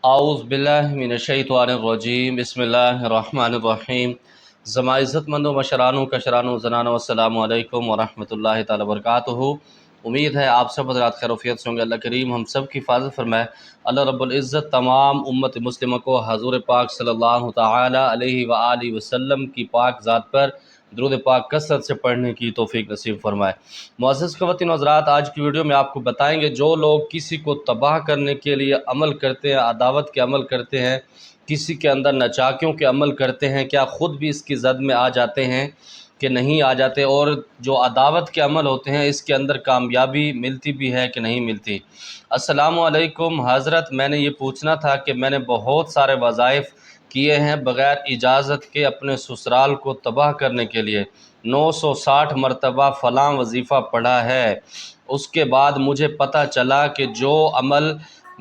आऊज़ बिल्लाहि मिनश्शैतानिर्रजीम बिस्मिल्लाहिर्रहमानिर्रहीम। ज़मा इज़्ज़त मंदो मशरानो कशरानो ज़नानो अस्सलामु अलैकुम वरहमतुल्लाहि ताला बरकातुहू। उम्मीद है आप सब हज़रात खैरियत से होंगे। अल्लाह करीम हम सब की हिफाज़त फरमाए। अल्लाह रब्बुल इज़्ज़त तमाम उम्मत मुस्लिम को हज़ूर पाक सल्लल्लाहु तआला अलैहि व आलिहि वसल्लम की पाक ज़ात पर दुरूद पाक कसरत से पढ़ने की तौफीक नसीब फरमाए। मुअज़्ज़ज़ ख़वातीन व हज़रात, आज की वीडियो में आपको बताएंगे जो लोग किसी को तबाह करने के लिए अमल करते हैं, अदावत के अमल करते हैं, किसी के अंदर नचाकियों के अमल करते हैं, क्या ख़ुद भी इसकी ज़द में आ जाते हैं कि नहीं आ जाते, और जो अदावत के अमल होते हैं इसके अंदर कामयाबी मिलती भी है कि नहीं मिलती। अस्सलामु अलैकुम हज़रत, मैंने ये पूछना था कि मैंने बहुत सारे वज़ाइफ किए हैं बग़ैर इजाज़त के अपने ससुराल को तबाह करने के लिए। 960 मरतबा फ़लाँ वजीफ़ा पढ़ा है। उसके बाद मुझे पता चला कि जो अमल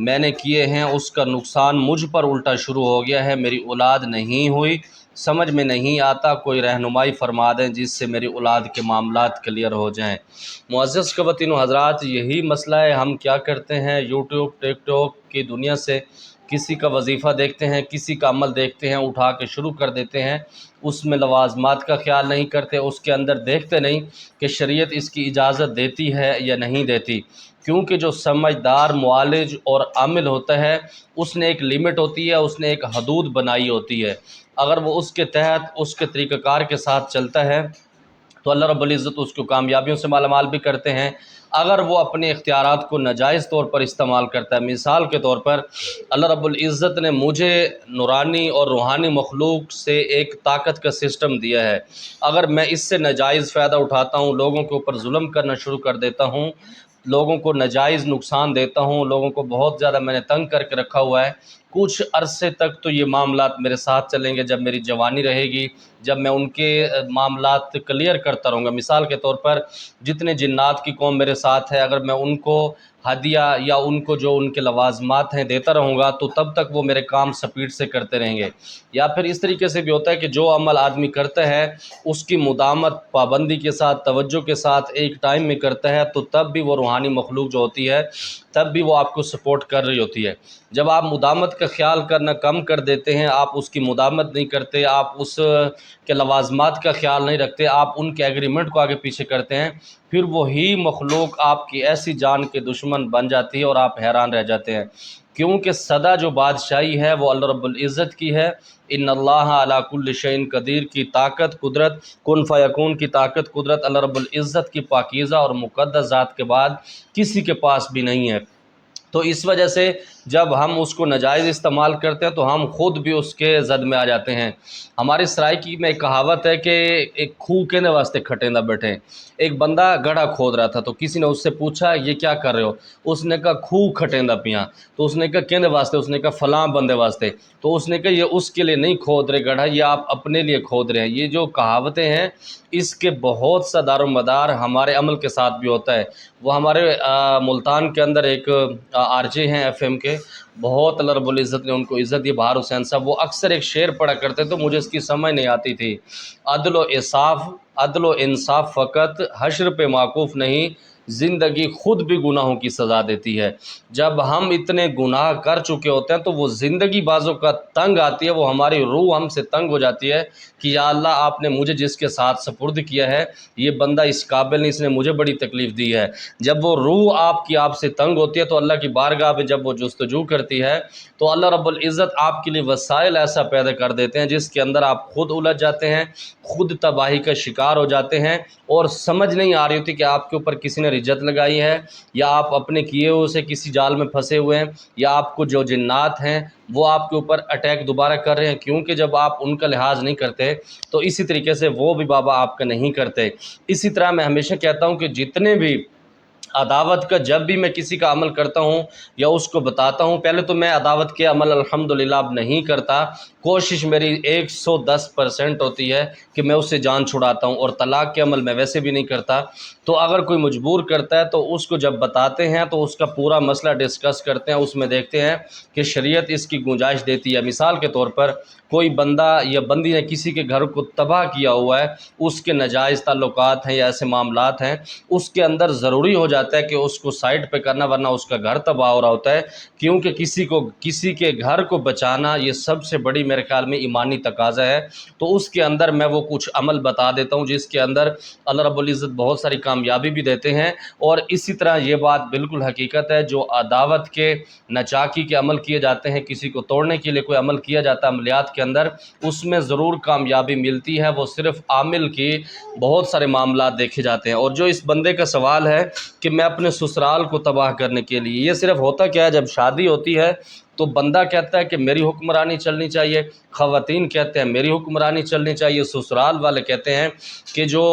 मैंने किए हैं उसका नुकसान मुझ पर उल्टा शुरू हो गया है। मेरी औलाद नहीं हुई, समझ में नहीं आता, कोई रहनुमाई फरमा दें जिससे मेरी औलाद के मामलात क्लियर हो जाएं। मुअज़्ज़ज़ ख़वातीन व हज़रात, यही मसला है। हम क्या करते हैं, यूट्यूब टिकटॉक की दुनिया से किसी का वजीफ़ा देखते हैं, किसी का अमल देखते हैं, उठा के शुरू कर देते हैं, उसमें लवाज़मात का ख्याल नहीं करते, उसके अंदर देखते नहीं कि शरीयत इसकी इजाज़त देती है या नहीं देती। क्योंकि जो समझदार मुआलिज और आमिल होता है उसने एक लिमिट होती है, उसने एक हदूद बनाई होती है। अगर वो उसके तहत उसके तरीक़ाकार के साथ चलता है तो अल्लाह रब्बुल इज़्ज़त उसको कामयाबियों से मालामाल भी करते हैं। अगर वो अपने इख्तियारात को नाजायज़ तौर पर इस्तेमाल करता है, मिसाल के तौर पर अल्लाह रब्बुल इज़्ज़त ने मुझे नूरानी और रूहानी मखलूक से एक ताकत का सिस्टम दिया है। अगर मैं इससे नाजायज़ फ़ायदा उठाता हूँ, लोगों के ऊपर जुल्म करना शुरू कर देता हूँ, लोगों को नाजायज़ नुकसान देता हूँ, लोगों को बहुत ज़्यादा मैंने तंग करके रखा हुआ है, कुछ अरसे तक तो ये मामलात मेरे साथ चलेंगे। जब मेरी जवानी रहेगी, जब मैं उनके मामलात क्लियर करता रहूँगा, मिसाल के तौर पर जितने जिन्नात की कौम मेरे साथ है, अगर मैं उनको हदिया या उनको जो उनके लवाज़मात हैं देता रहूँगा तो तब तक वो मेरे काम स्पीड से करते रहेंगे। या फिर इस तरीके से भी होता है कि जो अमल आदमी करता है उसकी मुदामत पाबंदी के साथ, तवज्जो के साथ एक टाइम में करता है, तो तब भी वो रूहानी मखलूक जो होती है तब भी वो आपको सपोर्ट कर रही होती है। जब आप मुदामत का ख्याल करना कम कर देते हैं, आप उसकी मुदामत नहीं करते, आप उस के लवाज़मात का ख्याल नहीं रखते, आप उनके एग्रीमेंट को आगे पीछे करते हैं, फिर वही मखलूक आपकी ऐसी जान के दुश्मन बन जाती है और आप हैरान रह जाते हैं। क्योंकि सदा जो बादशाही है वो अल्लाह रब्बुल इज़्ज़त की है। इन्नल्लाह अला कुल्लि शैइन कदीर की ताकत, कुदरत, कुन फ़यकून की ताकत, कुदरत अल्लाह रब्बुल इज़्ज़त की पाकीज़ा और मुक़द्दस ज़ात के बाद किसी के पास भी नहीं है। तो इस वजह से जब हम उसको नाजायज़ इस्तेमाल करते हैं तो हम ख़ुद भी उसके ज़द में आ जाते हैं। हमारी सराइकी में एक कहावत है कि एक खूह कहने वास्ते खटेंदा बैठे। एक बंदा गड्ढा खोद रहा था तो किसी ने उससे पूछा, ये क्या कर रहे हो? उसने कहा खूह खटेंदा पिया। तो उसने कहा कहने वास्ते? उसने कहा फ़लाँ बंदे वास्ते। तो उसने कहा ये उसके लिए नहीं खोद रहे गड्ढा, ये आप अपने लिए खोद रहे हैं। ये जो कहावतें हैं इसके बहुत सा दारोमदार हमारे अमल के साथ भी होता है। वो हमारे मुल्तान के अंदर एक आरजे हैं एफएम के, बहुत अल्लाह रब्बुल इज़्ज़त ने उनको इज़्ज़त दी, बहार हुसैन साहब, वो अक्सर एक शेर पढ़ा करते तो मुझे इसकी समझ नहीं आती थी। अदल व इंसाफ फ़कत हश्र पे माकूफ़ नहीं, ज़िंदगी ख़ुद भी गुनाहों की सज़ा देती है। जब हम इतने गुनाह कर चुके होते हैं तो वो ज़िंदगी बाज़ों का तंग आती है, वो हमारी रूह हमसे तंग हो जाती है कि या अल्लाह, आपने मुझे जिसके साथ सपुर्द किया है ये बंदा इस काबिल नहीं, इसने मुझे बड़ी तकलीफ़ दी है। जब वो रूह आपसे तंग होती है तो अल्लाह की बारगाह में जब वो जुस्तजू करती है तो अल्लाह रब्बुल इज़्ज़त आपके लिए वसाइल ऐसा पैदा कर देते हैं जिसके अंदर आप खुद उलझ जाते हैं, खुद तबाही का शिकार हो जाते हैं, और समझ नहीं आ रही होती कि आपके ऊपर किसी ने रिजत लगाई है या आप अपने किए हुए से किसी जाल में फंसे हुए हैं, या आपको जो जिन्नात हैं वो आपके ऊपर अटैक दोबारा कर रहे हैं। क्योंकि जब आप उनका लिहाज नहीं करते तो इसी तरीके से वो भी बाबा आपका नहीं करते। इसी तरह मैं हमेशा कहता हूँ कि जितने भी अदावत का, जब भी मैं किसी का अमल करता हूँ या उसको बताता हूँ, पहले तो मैं अदावत के अमल अल्हम्दुलिल्लाह अब नहीं करता। कोशिश मेरी 110% होती है कि मैं उससे जान छुड़ाता हूँ, और तलाक़ के अमल मैं वैसे भी नहीं करता। तो अगर कोई मजबूर करता है तो उसको जब बताते हैं तो उसका पूरा मसला डिस्कस करते हैं, उसमें देखते हैं कि शरीयत इसकी गुंजाइश देती है। मिसाल के तौर पर कोई बंदा या बंदी ने किसी के घर को तबाह किया हुआ है, उसके नाजायज़ ताल्लुकात हैं या ऐसे मामलात हैं, उसके अंदर ज़रूरी हो जाता جاتا ہے کہ اس کو سائٹ پہ کرنا، ورنہ اس کا گھر تباہ ہو رہا ہوتا ہے، کیونکہ کسی کے گھر کو بچانا یہ سب سے بڑی میرے خیال میں ایمانی تقاضا ہے۔ تو اس کے اندر میں وہ کچھ عمل بتا دیتا ہوں جس کے اندر اللہ رب العزت بہت ساری کامیابی بھی دیتے ہیں، اور اسی طرح یہ بات بالکل حقیقت ہے، جو دعوت کے نچاکی کے عمل کیے جاتے ہیں، کسی کو توڑنے کے لیے کوئی عمل کیا جاتا ہے عملیات کے اندر، اس میں ضرور کامیابی ملتی ہے، وہ صرف عامل کی بہت سارے معاملات دیکھے جاتے ہیں۔ اور جو اس بندے کا سوال ہے کہ میں اپنے سسرال کو تباہ کرنے کے لیے، یہ صرف ہوتا کیا ہے، جب شادی ہوتی ہے تو بندہ کہتا ہے کہ میری حکمرانی چلنی چاہیے، خواتین کہتے ہیں میری حکمرانی چلنی چاہیے، سسرال والے کہتے ہیں کہ جو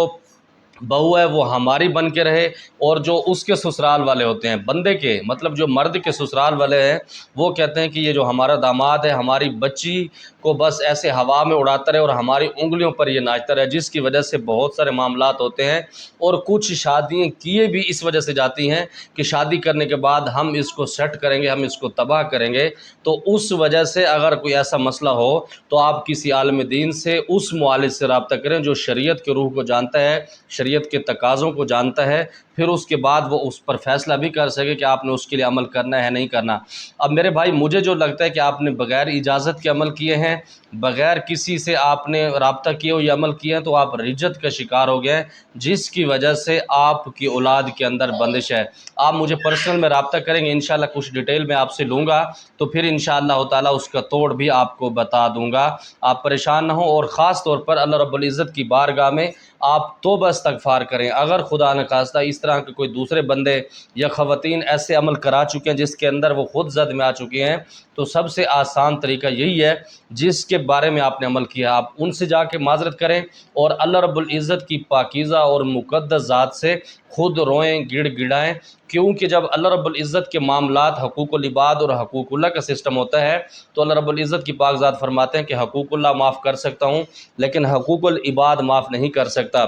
بہو ہے وہ ہماری بن کے رہے، اور جو اس کے سسرال والے ہوتے ہیں، بندے کے مطلب جو مرد کے سسرال والے ہیں، وہ کہتے ہیں کہ یہ جو ہمارا داماد ہے ہماری بچی کو بس ایسے ہوا میں اڑاتا رہے اور ہماری انگلیوں پر یہ ناچتا رہے، جس کی وجہ سے بہت سارے معاملات ہوتے ہیں، اور کچھ شادیاں کیے بھی اس وجہ سے جاتی ہیں کہ شادی کرنے کے بعد ہم اس کو سیٹ کریں گے، ہم اس کو تباہ کریں گے۔ تو اس وجہ سے اگر کوئی ایسا مسئلہ ہو تو آپ کسی عالم دین سے، اس معالج سے رابطہ کریں جو شریعت کے روح کو جانتا ہے، شریعت کے تقاضوں کو جانتا ہے، پھر اس کے بعد وہ اس پر فیصلہ بھی کر سکے کہ آپ نے اس کے لیے عمل کرنا ہے نہیں کرنا۔ اب میرے بھائی مجھے جو لگتا ہے کہ آپ نے بغیر اجازت کے عمل کیے ہیں، بغیر کسی سے آپ نے رابطہ کیے ہو یہ عمل کیے ہیں، تو آپ رجت کا شکار ہو گئے، جس کی وجہ سے آپ کی اولاد کے اندر بندش ہے۔ آپ مجھے پرسنل میں رابطہ کریں گے، انشاءاللہ کچھ ڈیٹیل میں آپ سے لوں گا، تو پھر انشاءاللہ تعالی اس کا توڑ بھی آپ کو بتا دوں گا، آپ پریشان نہ ہوں۔ اور خاص طور پر اللہ رب العزت کی بارگاہ میں آپ توبہ استغفار کریں۔ اگر خدا نخواستہ اس طرح کے کوئی دوسرے بندے یا خواتین ایسے عمل کرا چکے ہیں جس کے اندر وہ خود زد میں آ چکے ہیں، تو سب سے آسان طریقہ یہی ہے، جس کے بارے میں آپ نے عمل کیا آپ ان سے جا کے معذرت کریں، اور اللہ رب العزت کی پاکیزہ اور مقدس ذات سے خود روئیں، گڑ گڑائیں، کیونکہ جب اللہ رب العزت کے معاملات حقوق العباد اور حقوق اللہ کا سسٹم ہوتا ہے، تو اللہ رب العزت کی پاک ذات فرماتے ہیں کہ حقوق اللہ معاف کر سکتا ہوں لیکن حقوق العباد معاف نہیں کر سکتا۔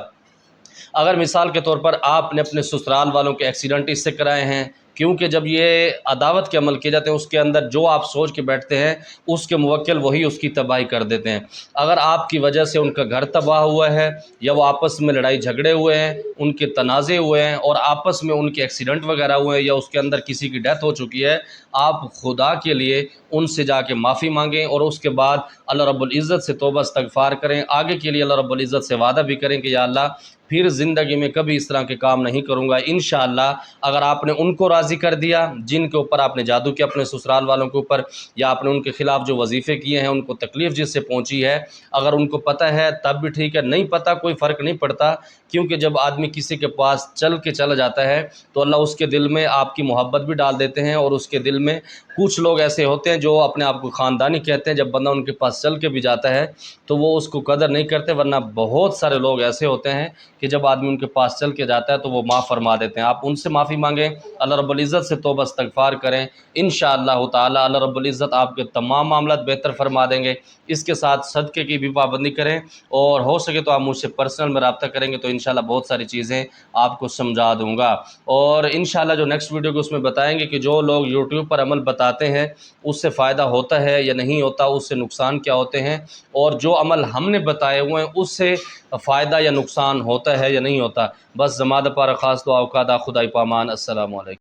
اگر مثال کے طور پر آپ نے اپنے سسرال والوں کے ایکسیڈنٹ اس سے کرائے ہیں، کیونکہ جب یہ عداوت کے عمل کیے جاتے ہیں اس کے اندر جو آپ سوچ کے بیٹھتے ہیں اس کے موکل وہی اس کی تباہی کر دیتے ہیں۔ اگر آپ کی وجہ سے ان کا گھر تباہ ہوا ہے، یا وہ آپس میں لڑائی جھگڑے ہوئے ہیں، ان کے تنازع ہوئے ہیں، اور آپس میں ان کے ایکسیڈنٹ وغیرہ ہوئے ہیں، یا اس کے اندر کسی کی ڈیتھ ہو چکی ہے، آپ خدا کے لیے ان سے جا کے معافی مانگیں، اور اس کے بعد اللہ رب العزت سے توبہ استغفار کریں۔ آگے کے لیے اللہ رب العزت سے وعدہ بھی کریں کہ یا اللہ پھر زندگی میں کبھی اس طرح کے کام نہیں کروں گا۔ انشاءاللہ اگر آپ نے ان کو راضی کر دیا جن کے اوپر آپ نے جادو کیا اپنے سسرال والوں کے اوپر، یا آپ نے ان کے خلاف جو وظیفے کیے ہیں، ان کو تکلیف جس سے پہنچی ہے، اگر ان کو پتہ ہے تب بھی ٹھیک ہے، نہیں پتہ کوئی فرق نہیں پڑتا، کیونکہ جب آدمی کسی کے پاس چل کے چلا جاتا ہے تو اللہ اس کے دل میں آپ کی محبت بھی ڈال دیتے ہیں، اور اس کے دل میں کچھ لوگ ایسے ہوتے ہیں جو اپنے آپ کو خاندانی کہتے ہیں، جب بندہ ان کے پاس چل کے بھی جاتا ہے تو وہ اس کو قدر نہیں کرتے، ورنہ بہت سارے لوگ ایسے ہوتے ہیں کہ جب آدمی ان کے پاس چل کے جاتا ہے تو وہ معاف فرما دیتے ہیں۔ آپ ان سے معافی مانگیں، اللہ رب العزت سے توبہ استغفار کریں، انشاءاللہ تعالی اللہ رب العزت آپ کے تمام معاملات بہتر فرما دیں گے۔ اس کے ساتھ صدقے کی بھی پابندی کریں، اور ہو سکے تو آپ مجھ سے پرسنل میں رابطہ کریں گے تو انشاءاللہ بہت ساری چیزیں آپ کو سمجھا دوں گا۔ اور انشاءاللہ جو نیکسٹ ویڈیو کو اس میں بتائیں گے کہ جو لوگ یوٹیوب پر عمل بتاتے ہیں اس سے فائدہ ہوتا ہے یا نہیں ہوتا، اس سے نقصان کیا ہوتے ہیں، اور جو عمل ہم نے بتائے ہوئے ہیں اس سے فائدہ یا نقصان ہوتا ہے یا نہیں ہوتا۔ بس زمادہ پارا خاص دعا اوقات خدائی پامان۔ السلام علیکم۔